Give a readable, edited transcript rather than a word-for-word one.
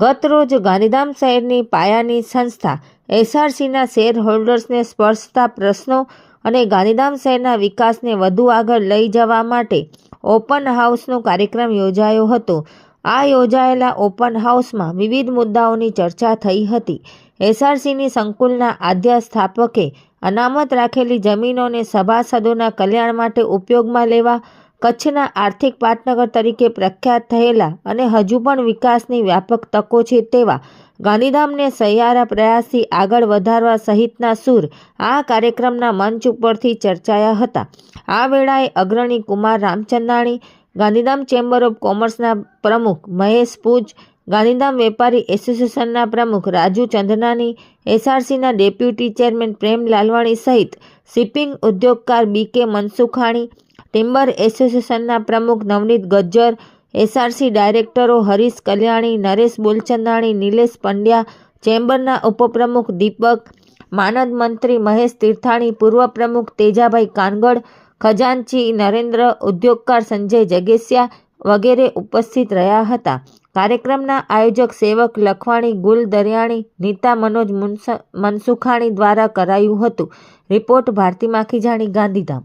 ગત રોજ ગાંધીધામ શહેરની પાયાની સંસ્થા એસઆરસીના શેર હોલ્ડર્સને સ્પર્શતા પ્રશ્નો અને ગાંધીધામ શહેરના વિકાસને વધુ આગળ લઈ જવા માટે ઓપન હાઉસનો કાર્યક્રમ યોજાયો હતો। આ યોજાયેલા ઓપન હાઉસમાં વિવિધ મુદ્દાઓની ચર્ચા થઈ હતી। એસઆરસીની સંકુલના આદ્ય સ્થાપકે અનામત રાખેલી જમીનોને સભાસદોના કલ્યાણ માટે ઉપયોગમાં લેવા, કચ્છના આર્થિક પાટનગર તરીકે પ્રખ્યાત થયેલા અને હજુ પણ વિકાસની વ્યાપક તકો છે તેવા ગાંધીધામને સહિયારા પ્રયાસથી આગળ વધારવા સહિતના સૂર આ કાર્યક્રમના મંચ ઉપરથી ચર્ચાયા હતા। આ વેળાએ અગ્રણી કુમાર રામચંદાણી, ગાંધીધામ ચેમ્બર ઓફ કોમર્સના પ્રમુખ મહેશ પૂજ, ગાંધીધામ વેપારી એસોસિએશનના પ્રમુખ રાજુ ચંદનાની, એસઆરસીના ડેપ્યુટી ચેરમેન પ્રેમ લાલવાણી સહિત શિપિંગ ઉદ્યોગકાર બીકે મનસુખાણી, ટિમ્બર એસોસિએશનના પ્રમુખ નવનીત ગજ્જર, એસઆરસી ડાયરેક્ટરો હરીશ કલ્યાણી, નરેશ બોલચંદાણી, નિલેશ પંડ્યા, ચેમ્બરના ઉપપ્રમુખ દીપક, માનદ મંત્રી મહેશ તીર્થાણી, પૂર્વ પ્રમુખ તેજાભાઈ કાનગડ, ખજાનચી નરેન્દ્ર, ઉદ્યોગકાર સંજય જગેસિયા વગેરે ઉપસ્થિત રહ્યા હતા। કાર્યક્રમના આયોજક સેવક લખવાણી ગુલ દરિયાણી, નીતા મનોજ મનસુખાણી દ્વારા કરાયું હતું। રિપોર્ટ ભારતી માખીજાણી, ગાંધીધામ।